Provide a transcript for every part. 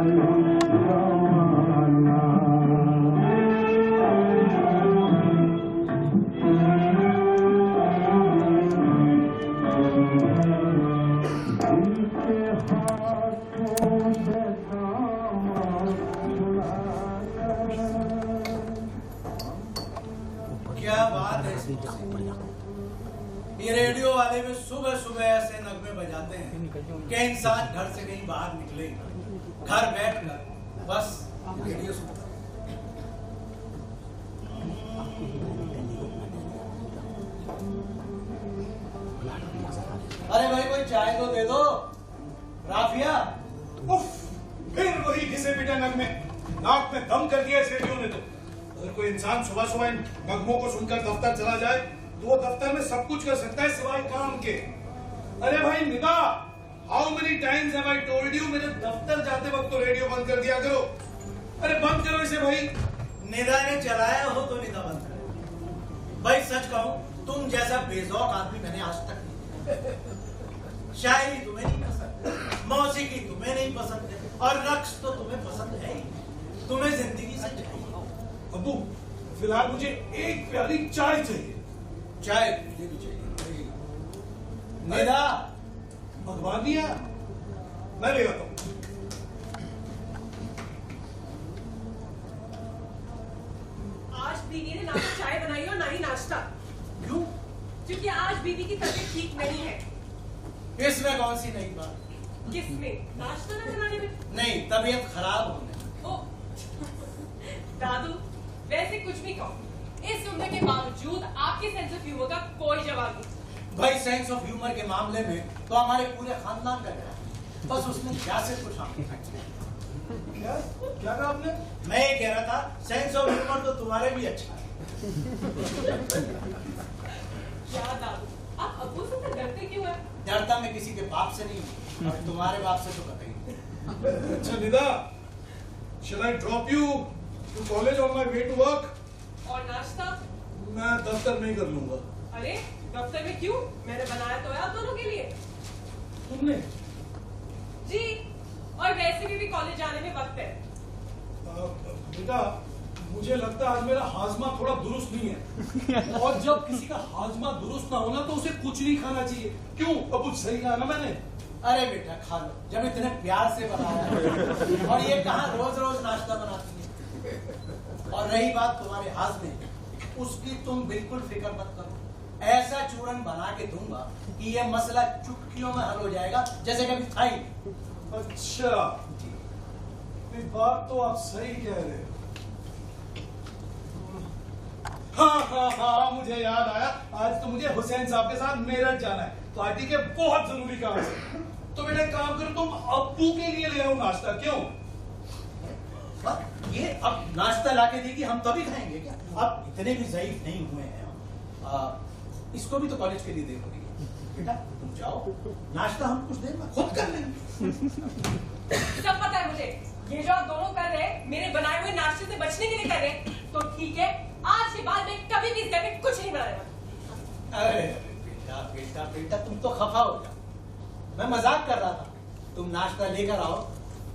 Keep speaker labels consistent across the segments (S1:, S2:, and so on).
S1: क्या बात है, ये रेडियो वाले में सुबह सुबह ऐसे नगमे बजाते हैं कि इंसान घर से कहीं बाहर निकले, घर बैठ कर बस रेडियो सुनता है। अरे भाई कोई चाय तो दे दो। राफिया,
S2: उफ, फिर वही घिसे पिटे नगमे, नाक में दम कर दिया इस रेडियो ने। तो अगर कोई इंसान सुबह सुबह इन नगमों को सुनकर दफ्तर चला जाए तो वो दफ्तर में सब कुछ कर सकता है सिवाय काम के। अरे भाई Nida, how many times have I told you, मेरे दफ्तर जाते वक्त तो रेडियो बंद कर दिया करो। अरे बंद करो इसे भाई।
S1: निदा ने चलाया हो तो निदा बंद करो। भाई सच कहूं, तुम जैसा बेजौक आदमी मैंने आज तक नहीं। शायरी तुम्हें नहीं पसंद, मौसीकी तुम्हें नहीं पसंद है, और रक्स तो तुम्हें पसंद है ही। तुम्हें जिंदगी से चाहिए।
S2: अब्बू, फिलहाल मुझे एक प्याली चाय चाहिए।
S1: चाय मुझे भी चाहिए। निदा,
S2: भगवान दिया, मैं ले आता हूं।
S3: आज दीदी ने ना तो चाय बनाई और ना ही नाश्ता।
S1: क्यों?
S3: क्योंकि आज दीदी की तबीयत ठीक नहीं है।
S1: इसमें कौन सी नई बात?
S3: किसमें? नाश्ता ना बनाने में?
S1: नहीं, तबीयत खराब होने।
S3: ओ दादू, वैसे कुछ भी कहो, इस उम्र के बावजूद आपके सेंस ऑफ ह्यूमर का कोई जवाब नहीं।
S1: भाई सेंस ऑफ ह्यूमर के मामले में तो हमारे पूरे खानदान का गया, बस उसने क्या से कुछ हम
S2: क्या क्या कहा आपने?
S1: मैं ये कह रहा था, सेंस ऑफ ह्यूमर तो तुम्हारे भी अच्छा है।
S3: क्या दादू, आप अब्बू से तो डरते क्यों हैं?
S1: डरता मैं किसी के बाप से नहीं हूँ, और तुम्हारे बाप से तो कतई नहीं।
S2: अच्छा Nida, shall I drop you to college on my way to work?
S3: और नाश्ता?
S2: मैं दफ्तर में ही कर लूंगा।
S3: अरे दफ्तर में क्यों? मैंने बनाया तो है आप दोनों के लिए।
S2: तुमने?
S3: जी, और वैसे भी कॉलेज जाने में वक्त है।
S2: बेटा, मुझे लगता है आज मेरा हाजमा थोड़ा दुरुस्त नहीं है। और जब किसी का हाजमा दुरुस्त ना होना तो उसे कुछ नहीं खाना चाहिए। क्यों? अब कुछ सही कहा ना मैंने?
S1: अरे बेटा खा लो, जब इतने प्यार से बनाया। और ये कहाँ रोज रोज नाश्ता बनाती है। और रही बात तुम्हारे हाजमे, उसकी तुम बिल्कुल फिक्र मत करो। ऐसा चूरन बना के दूंगा कि ये मसला चुटकियों में हल हो जाएगा, जैसे कभी था ही।
S2: अच्छा, ये बात तो आप सही कह रहे हो। हाँ, मुझे याद आया, आज तो मुझे हुसैन साहब के साथ मेरठ जाना है, पार्टी के बहुत जरूरी काम से। तो बेटा काम करो, तुम अब्बू के लिए ले आओ नाश्ता। क्यों?
S1: ये अब नाश्ता लाके देगी, हम तभी खाएंगे क्या? अब इतने भी ज़ईफ नहीं हुए हैं हम। इसको भी तो कॉलेज के लिए देख रही है। बेटा तुम जाओ, नाश्ता हम कुछ देर में खुद कर लेंगे।
S3: सब पता है मुझे, ये जो आप दोनों कर रहे हैं मेरे बनाए हुए नाश्ते से बचने के लिए कर रहे हैं। तो ठीक है, आज के बाद मैं कभी भी इस घर में कुछ नहीं बनाऊंगा।
S1: अरे बेटा बेटा बेटा, तुम तो खफा हो जाओ। मैं मजाक कर रहा था। तुम नाश्ता लेकर आओ,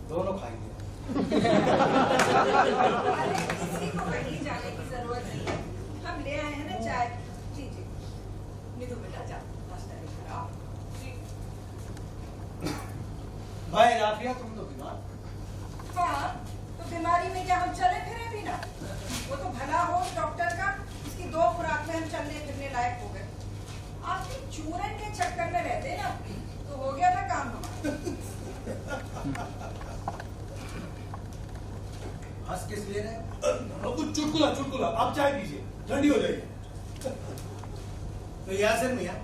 S1: दोनों खाएंगे।
S4: अरे किसी को कहीं जाने की जरूरत नहीं है, हम ले आए हैं ना चाय। जी जी, निधु बेटा जा नाश्ता लेकर आओ।
S1: भाई राफिया, तुम तो बीमार।
S4: हाँ, तो बीमारी में क्या हम चले फिरे भी ना? वो तो भला हो डॉक्टर का, इसकी 2 खुराक में हम चलने फिरने लायक हो गए। आप चूरन के चक्कर में रहते ना तो हो गया था काम हमारा।
S1: हंस किस लिए रहे?
S2: अब्बू चुटकुला, आप चाय पीजिए, ठंडी हो जाएगी।
S1: तो यासिर मियां,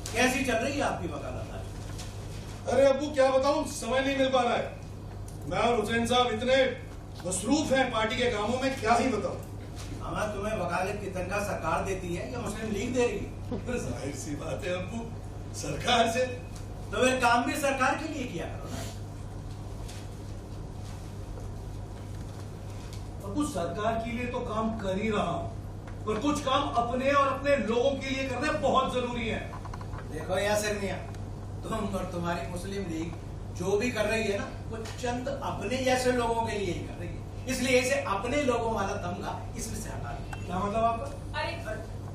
S1: कैसी चल रही है आपकी वकालत?
S2: अरे अब्बू क्या बताऊं, समय नहीं मिल पा रहा है। मैं और हुसैन साहब इतने मसरूफ हैं पार्टी के कामों में, क्या ही बताऊं।
S1: हमें तुम्हें वकालत की तनख्वाह सरकार देती है या मुस्लिम लीग दे रही है?
S2: जाहिर सी बात है अब्बू, सरकार से।
S1: तो फिर काम भी सरकार के लिए किया करो ना।
S2: अब्बू सरकार के लिए तो काम कर ही रहा हूं, पर कुछ काम अपने और अपने लोगों के लिए करने बहुत जरूरी है।
S1: देखो यासिर मियां, तुम और तुम्हारी मुस्लिम लीग जो भी कर रही है ना वो चंद अपने जैसे लोगों के लिए ही कर रही है, इसलिए इसे अपने लोगों वाला तमगा इसमें से हटा दीजिए।
S2: क्या मतलब आपका?
S3: अरे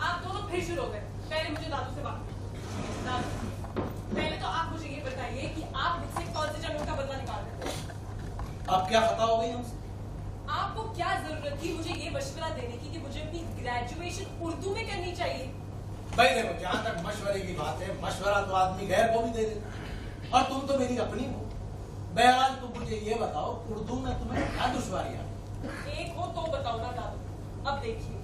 S3: आप दोनों फिर शुरू हो गए। पहले मुझे दादू से बात। दादू, पहले तो आप मुझे ये बताइए कि आप मुझसे कौन से जन्म का बदला निकाल रहे थे?
S1: अब क्या खता हो गई हमसे?
S3: आपको क्या जरूरत थी मुझे ये मशवरा देने की कि मुझे अपनी ग्रेजुएशन उर्दू में करनी चाहिए?
S1: भाई देखो, जहां तक मशवरे की बात है, मशवरा तो आदमी गैर को भी दे देता, और तुम तो मेरी अपनी हो। बहरहाल तुम मुझे ये बताओ, उर्दू में तुम्हें क्या दुश्वारियां?
S3: एक हो तो बताओ ना दादू। अब देखिए,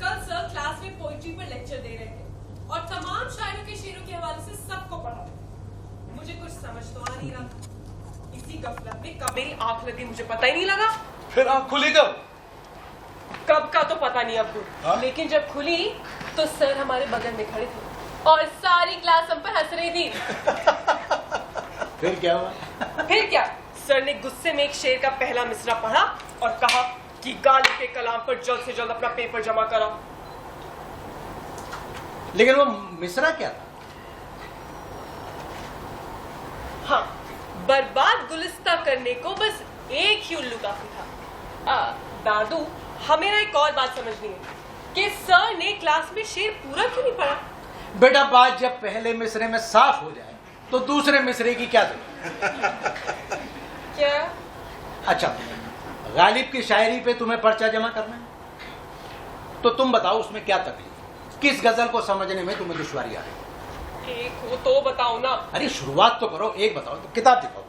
S3: कल सर क्लास में पोइट्री पर लेक्चर दे रहे थे और तमाम शायरों के शेरों के हवाले से सबको पढ़ा। मुझे कुछ समझ तो आ नहीं रहा था। इसी गफलत में कब मेरी आंख लगी मुझे पता ही नहीं लगा।
S2: फिर आंख खुली
S3: कब का तो पता नहीं अब्बू, लेकिन जब खुली तो सर हमारे बगल में खड़े थे और सारी क्लास हम पर हंस रही थी।
S1: फिर क्या हुआ?
S3: फिर क्या, सर ने गुस्से में एक शेर का पहला मिसरा पढ़ा और कहा कि गालिब के कलाम पर जल्द से जल्द अपना पेपर जमा करा।
S1: लेकिन वो मिसरा क्या था?
S3: हाँ, बर्बाद गुलिस्ता करने को बस एक ही उल्लू काफी था। दादू, हमें ना एक और बात समझनी है कि सर ने क्लास में शेर पूरा क्यों नहीं पढ़ा?
S1: बेटा, बात जब पहले मिसरे में साफ हो जाए तो दूसरे मिसरे की क्या जरूरत?
S3: क्या?
S1: अच्छा, गालिब की शायरी पे तुम्हें पर्चा जमा करना है, तो तुम बताओ उसमें क्या तकलीफ? किस गजल को समझने में तुम्हें दुश्वारी आ रही?
S3: एक हो तो बताओ ना।
S1: अरे शुरुआत तो करो, एक बताओ, तो किताब दिखाओ।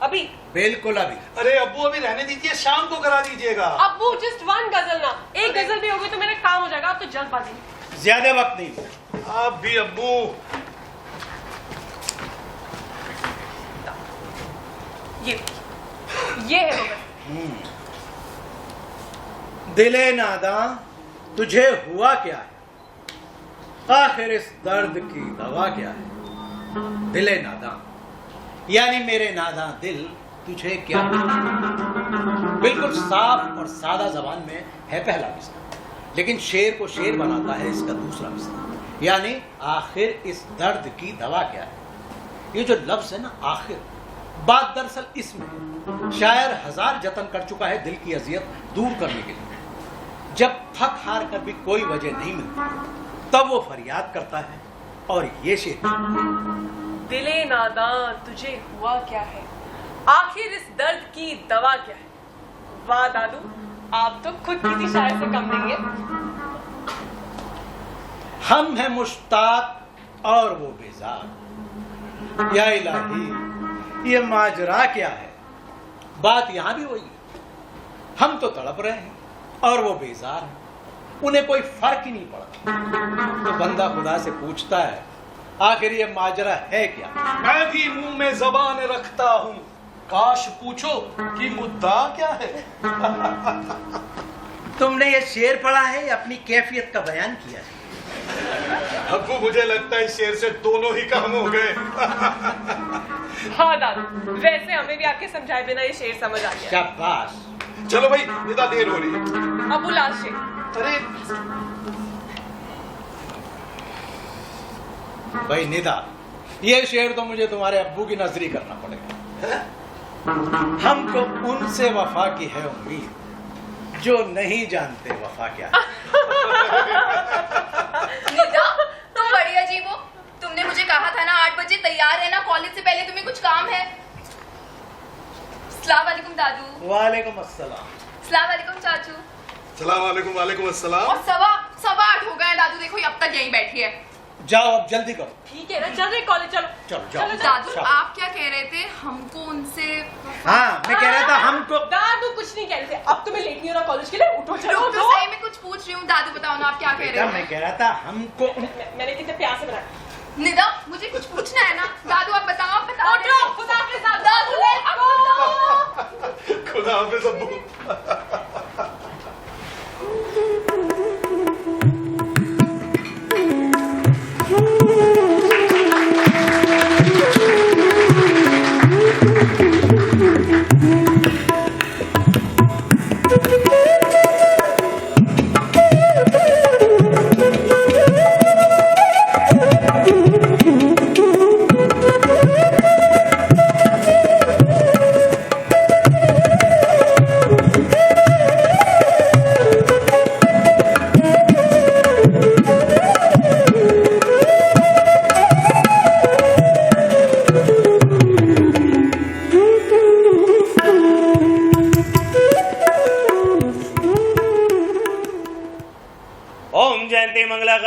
S3: अभी?
S1: बिल्कुल अभी।
S2: अरे अब्बू अभी रहने दीजिए, शाम को करा दीजिएगा।
S3: अब्बू, जस्ट वन गजल ना, एक गजल भी होगी तो मेरा काम हो जाएगा। अब तो जल्दबाजी।
S1: ज्यादा वक्त नहीं।
S2: आप भी अब्बू।
S3: ये है वो गजल।
S1: दिले नादां तुझे हुआ क्या है, आखिर इस दर्द की दवा क्या है? दिले नादां यानी मेरे नादां दिल तुझे क्या है? बिल्कुल साफ और सादा जबान में है पहला मिसरा, लेकिन शेर को शेर बनाता है इसका दूसरा मिसरा, यानी आखिर इस दर्द की दवा क्या है। ये जो लफ्ज है ना आखिर, बात दरअसल इसमें है। शायर हजार जतन कर चुका है दिल की अजियत दूर करने के लिए। जब थक हार कर भी कोई वजह नहीं मिलती तब वो फरियाद करता है, और ये शेर,
S3: दिले नादां तुझे हुआ क्या है, आखिर इस दर्द की दवा क्या है। वाह दादू, आप तो खुद किसी शायर से कम नहीं है।
S1: हम हैं मुश्ताक और वो बेजार, या इलाही ये माजरा क्या है। बात यहां भी वही है, हम तो तड़प रहे हैं और वो बेजार है, उन्हें कोई फर्क ही नहीं पड़ता। तो बंदा खुदा से पूछता है आखिर ये माजरा है क्या?
S2: मैं भी मुंह में जबान रखता हूँ, काश पूछो कि मुद्दा क्या है।
S1: तुमने ये शेर पढ़ा है या अपनी कैफियत का बयान किया है?
S2: अब्बू मुझे लगता है इस शेर से दोनों ही काम हो गए।
S3: हाँ दादू, वैसे हमें भी आपके समझाए बिना ये शेर समझ आ गया।
S1: शाबाश।
S2: चलो भाई, निदा देर हो रही है।
S3: अबू लास्ट शेर।
S2: अरे
S1: भाई निदा, ये शेर तो मुझे तुम्हारे अब्बू की नजरी करना पड़ेगा। हमको उनसे वफा की है उम्मीद जो नहीं जानते वफा क्या है।
S5: निदा, तुम बड़ी अजीब हो। तुमने मुझे कहा था ना 8 बजे तैयार रहना, कॉलेज से पहले तुम्हें कुछ काम है। अस्सलाम वालेकुम दादू।
S1: वालेकुम अस्सलाम।
S5: अस्सलाम वालेकुम चाचू।
S2: सलाम वालेकुम। वालेकुम अस्सलाम।
S5: और सवा 8 हो गए दादू, देखो अब तक यहीं बैठी है।
S1: जाओ अब जल्दी करो।
S3: ठीक है ना, चल रहे कॉलेज, चलो
S1: चलो जाओ।
S5: दादू
S1: चलो।
S5: आप क्या कह रहे थे? हमको उनसे
S1: हाँ, मैं कह रहा था हमको।
S3: दादू कुछ नहीं कह रहे थे, अब तुम्हें लेट नहीं हो रहा कॉलेज के लिए, उठो चलो
S5: तो
S3: उठो।
S5: सही में कुछ पूछ रही हूँ दादू, बताओ ना आप क्या कह
S1: बेटा,
S5: रहे
S1: मैं
S5: थे?
S1: कह रहा था हमको।
S3: मैंने कितने प्यार से बनाया।
S5: निदा, मुझे कुछ पूछना है ना। दादू आप बताओ, आप बताओ।
S3: उठो, खुदा हाफिज़ दादू,
S5: दादू
S2: खुदा हाफिज़ अब्बू।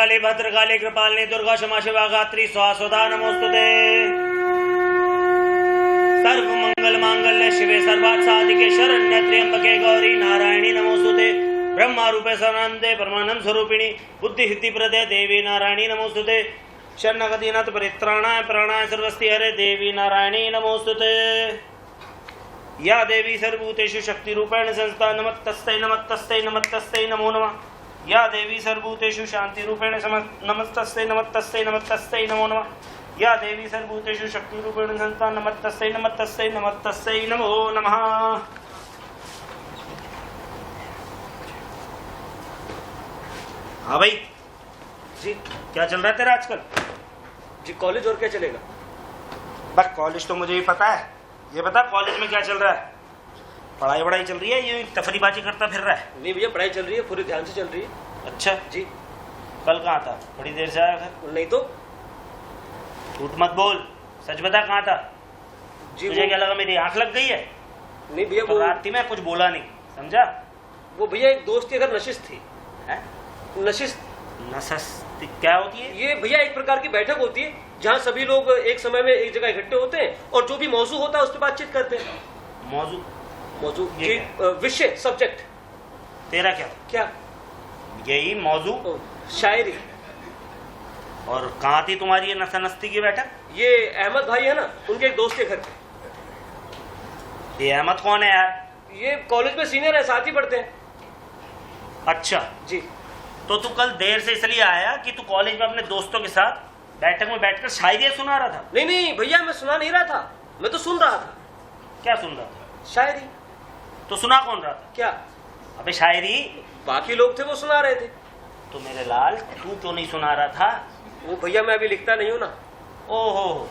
S6: मंगलकाले भद्रकाले कृपालिनी दुर्गा क्षमा शिवा गात्री स्वाहा स्वधा नमोस्तुते। सर्व मंगल मांगल्य शिवे सर्वार्थ साधिके शरण्य त्र्यंबके गौरी नारायणी नमोस्तुते। ब्रह्मा रूपे सदानंदे परमानंद स्वरूपिणी बुद्धि सिद्धि प्रदे देवी नारायणी नमोस्तुते। शरणगतिनाथ परित्राणाय प्राणाय सर्वस्ति हरे देवी नारायणी नमोस्तुते। या देवी सर्वभूतेषु शक्ति रूपेण संस्था नमस्तस्यै नमस्तस्यै नमस्तस्यै नमो नमः। या देवी सर्वभूतेषु शांति रूपेण नमस्तस्यै नमस्तस्यै नमस्तस्यै नमो नमः। या देवी सर्वभूतेषु शक्ति रूपेण संस्था नमस्तस्यै नमस्तस्यै नमस्तस्यै नमो नमः। हाँ भाई
S7: जी
S6: क्या चल रहा है तेरा आजकल?
S7: जी कॉलेज और क्या चलेगा?
S6: बस कॉलेज तो मुझे भी पता है। ये बता कॉलेज में क्या चल रहा है? पढ़ाई वढ़ाई चल रही है ये तफरीबाजी करता फिर रहा है?
S7: नहीं भैया पढ़ाई चल रही है, पूरे ध्यान से चल रही है।
S6: अच्छा
S7: जी
S6: कल कहाँ था? बड़ी देर से आया घर।
S7: नहीं तो
S6: झूठ मत बोल, सच बता कहाँ था?
S7: जी
S6: तुझे क्या लगा मेरी आंख लग गई है?
S7: नहीं भैया
S6: तो रात थी मैं कुछ बोला नहीं, समझा?
S7: वो भैया एक दोस्त के घर नशिश थी।
S6: है?
S7: नशिश
S6: नसस्ती क्या होती है?
S7: ये भैया एक प्रकार की बैठक होती है जहाँ सभी लोग एक समय में एक जगह इकट्ठे होते हैं और जो भी मौजू होता है उस पर बातचीत करते हैं।
S6: मौजू
S7: मौजू
S6: ये
S7: जी विषय सब्जेक्ट।
S6: तेरा क्या?
S7: क्या?
S6: यही मौजू।
S7: ओ, शायरी।
S6: और कहाँ थी तुम्हारी ये नसनस्ती की बैठक?
S7: ये अहमद भाई है ना, उनके एक दोस्त के घर।
S6: ये अहमद कौन है यार?
S7: ये कॉलेज में सीनियर है, साथ ही पढ़ते हैं।
S6: अच्छा
S7: जी
S6: तो तू कल देर से इसलिए आया कि तू कॉलेज में अपने दोस्तों के साथ बैठक में बैठकर शायरी सुना रहा था?
S7: नहीं नहीं भैया मैं सुना नहीं रहा था, मैं तो सुन रहा था।
S6: क्या सुन रहा था?
S7: शायरी।
S6: तो सुना कौन रहा था?
S7: क्या?
S6: अबे शायरी
S7: बाकी लोग थे वो सुना रहे थे।
S6: तो मेरे लाल तू क्यों नहीं सुना रहा था?
S7: वो भैया मैं अभी लिखता नहीं हूँ ना।
S6: ओहो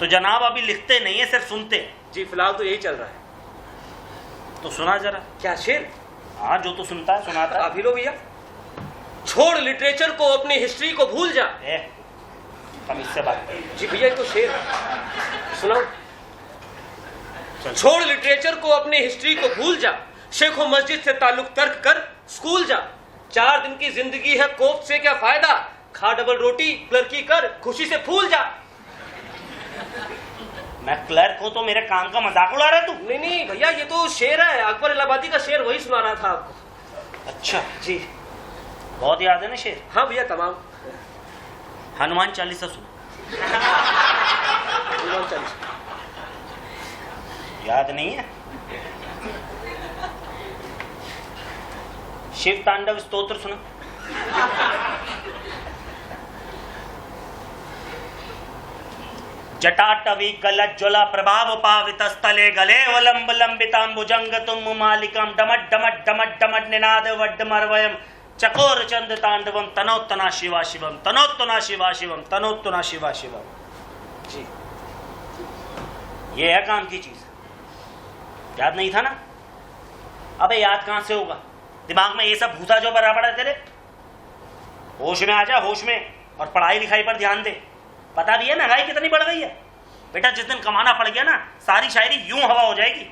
S6: तो जनाब अभी लिखते नहीं है, सिर्फ सुनते हैं।
S7: जी फिलहाल तो यही चल रहा है।
S6: तो सुना जरा।
S7: क्या शेर?
S6: हाँ जो तू सुनता है सुनाता है।
S7: अभी लो भैया। छोड़ लिटरेचर को, अपनी हिस्ट्री को भूल जा।
S6: हम इससे बात करें।
S7: जी भैया ये तो शेर सुनाओ।
S6: चल।
S7: छोड़ लिटरेचर को, अपनी हिस्ट्री को भूल जा। शेखो मस्जिद से ताल्लुक तर्क कर, स्कूल जा। 4 दिन की जिंदगी है, कोफ्त से क्या फायदा। खा डबल रोटी, क्लर्की कर, खुशी से फूल जा।
S6: मैं क्लर्क हूं तो मेरे काम का मजाक उड़ा रहा है तू?
S7: नहीं नहीं भैया ये तो शेर है, अकबर इलाहाबादी का शेर, वही सुना रहा था आपको।
S6: अच्छा
S7: जी
S6: बहुत याद है ना शेर?
S7: हाँ भैया तमाम।
S6: हनुमान चालीसा सुन।
S7: हनुमान चालीसा
S6: याद नहीं है? शिव तांडव स्तोत्र सुना। जटाटवी गलज्ज्वला प्रभाव पावित स्थले गले वलंब लंबितांबुजंग तुम मालिकम डमट डमट डमट डमट निनाद वड्डमर्वयम चकोर चंद तांडवम तनोत्तना शिवा शिवम तनोत्तना शिवा शिवम तनोत्तना शिवा शिवम।
S7: जी
S6: ये है काम की चीज। याद नहीं था ना? अबे याद कहां से होगा? दिमाग में ये सब भूसा जो बराबर है तेरे। होश में आ जा, होश में, और पढ़ाई लिखाई पर ध्यान दे। पता भी है महंगाई कितनी बढ़ गई है बेटा। जिस दिन कमाना पड़ गया ना सारी शायरी यूं हवा हो जाएगी।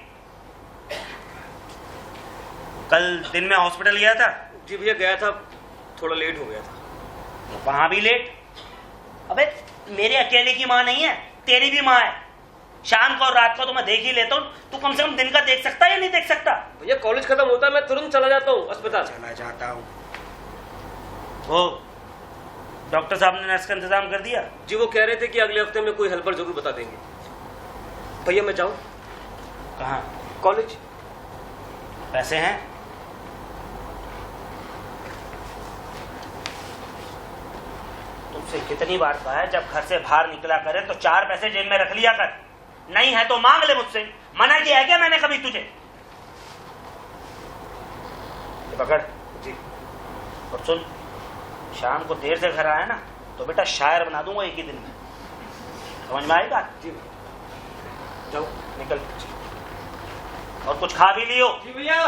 S6: कल दिन में हॉस्पिटल गया था?
S7: जी भैया गया था, थोड़ा लेट हो गया था।
S6: तो वहां भी लेट? अबे मेरे अकेले की माँ नहीं है, तेरी भी माँ है। शाम को और रात को तो मैं देख ही लेता हूँ, तू कम से कम दिन का देख सकता है या नहीं देख सकता?
S7: भैया कॉलेज खत्म होता है मैं तुरंत चला जाता हूँ अस्पताल।
S6: चला जाता हूँ। ओ डॉक्टर साहब ने नर्स का इंतजाम कर दिया?
S7: जी वो कह रहे थे कि अगले हफ्ते में कोई हेल्पर जरूर बता देंगे। भैया मैं जाऊं?
S6: कहाँ?
S7: कॉलेज।
S6: पैसे हैं? तुमसे कितनी बार कहा है जब घर से बाहर निकला करे तो 4 पैसे जेब में रख लिया कर। नहीं है तो मांग ले मुझसे। मना किया है क्या मैंने कभी तुझे? ये पकड़।
S7: जी
S6: और सुन, शाम को देर से घर आया ना तो बेटा शायर बना दूंगा एक ही दिन में। समझ में आएगा?
S7: जी
S6: जाओ निकल। और कुछ खा भी लियो।
S7: जी भैया।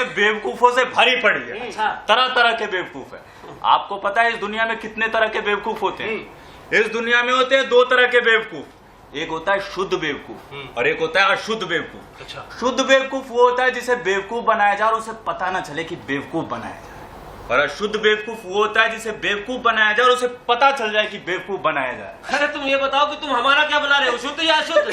S8: में बेवकूफों से भरी पड़ी है।
S7: अच्छा।
S8: तरह तरह के बेवकूफ है। आपको पता है इस दुनिया में कितने तरह के बेवकूफ होते हैं? इस दुनिया में होते हैं 2 तरह के बेवकूफ। एक होता है शुद्ध बेवकूफ और एक होता है अशुद्ध बेवकूफ।
S7: अच्छा।
S8: शुद्ध बेवकूफ वो होता है जिसे बेवकूफ बनाया जाए और उसे पता ना चले कि बेवकूफ बनाया जाए, और अशुद्ध बेवकूफ वो होता है जिसे बेवकूफ बनाया जाए और उसे पता चल जाए कि बेवकूफ बनाया जाए।
S7: अरे तुम ये बताओ कि तुम हमारा क्या बना रहे हो, शुद्ध या अशुद्ध?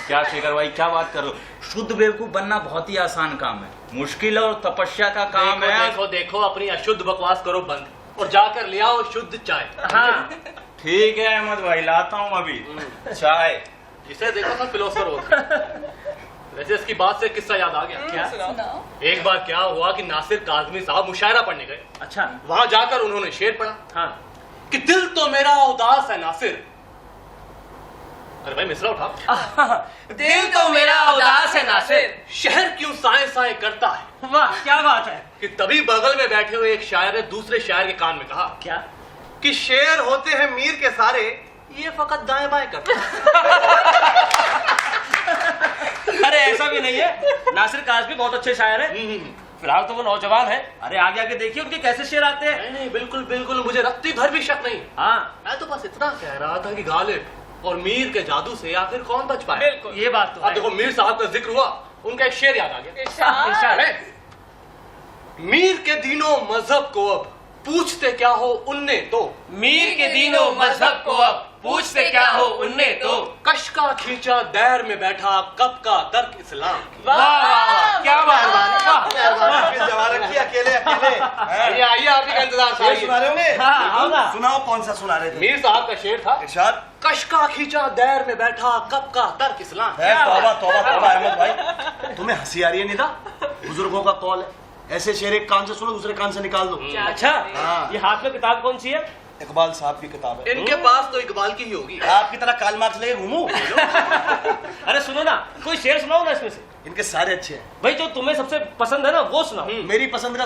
S8: क्या शेखर भाई क्या बात कर रहे हो? शुद्ध बेवकूफ बनना बहुत ही आसान काम है, मुश्किल और तपस्या का काम
S9: देखो,
S8: है।
S9: देखो देखो अपनी अशुद्ध बकवास करो बंद और जाकर ले आओ शुद्ध चाय।
S7: हाँ,
S8: ठीक है अहमद भाई, लाता हूँ अभी चाय।
S9: इसे देखो सब फिलोसफर होते हैं। वैसे इसकी बात से किस्सा याद आ गया। क्या?
S5: सुनाओ।
S9: एक बार क्या हुआ कि नासिर काजमी साहब मुशायरा पढ़ने गए।
S7: अच्छा।
S9: वहां जाकर उन्होंने शेर पढ़ा
S7: हाँ।
S9: कि दिल तो मेरा उदास है नासिर। अरे भाई मिसरा उठा।
S7: दिल तो मेरा उदास है नासिर।
S9: शहर क्यों साए साए करता है।
S7: वाह क्या बात है।
S9: कि तभी बगल में बैठे हुए एक शायर ने दूसरे शायर के कान में कहा
S7: क्या?
S9: कि शेर होते हैं मीर के सारे, ये फकत दाएं बाएं करता है।
S7: अरे ऐसा भी नहीं है, नासिर काज़मी बहुत अच्छे शायर हैं। फिलहाल तो वो नौजवान है, अरे आगे आगे देखिए उनके कैसे शेर आते हैं।
S9: नहीं नहीं बिल्कुल बिल्कुल, मुझे रत्ती भर भी शक नहीं।
S7: हाँ
S9: मैं तो बस इतना कह रहा था कि गालिब और मीर के जादू से आखिर कौन बच पाए।
S7: बिल्कुल ये बात तो
S9: अब
S7: है।
S9: देखो मीर साहब का जिक्र हुआ, उनका एक शेर याद आ गया।
S7: इरशाद।
S9: है? मीर के दीनों मजहब को अब पूछते क्या हो उनने तो,
S7: मीर के दीनों मजहब को अब पूछते क्या हो उनने तो।
S9: कश का खींचा दैर में बैठा कब का तर्क इस्लाम।
S7: वाह वाह वाह क्या बात है।
S2: अकेले अकेले
S9: आइए आइए, आप ही का इंतजार था। आइए।
S2: रहे होंगे।
S7: हाँ आओ ना।
S2: सुनाओ कौन सा सुना रहे थे?
S9: मीर साहब का शेर था,
S2: इरशाद।
S9: कश का खींचा दैर में बैठा कब का तर्क इस्लाम।
S2: तौबा तौबा तौबा अहमद भाई, तुम्हें हंसी आ रही है निदा? बुजुर्गों का कौल है, ऐसे शेर एक कान से सुनो दूसरे कान से निकाल दो।
S7: अच्छा
S2: हाँ।
S7: ये हाथ में किताब कौन सी है?
S2: इकबाल साहब की किताब है।
S9: इनके पास तो इकबाल की ही होगी।
S2: आपकी तरह काल मार्क्स लेके घूमू।
S7: अरे सुनो ना, कोई शेर सुनाओ ना इसमें से।
S2: इनके सारे अच्छे हैं।
S7: भाई जो तुम्हें सबसे पसंद है ना वो सुनाओ।
S2: मेरी पसंद का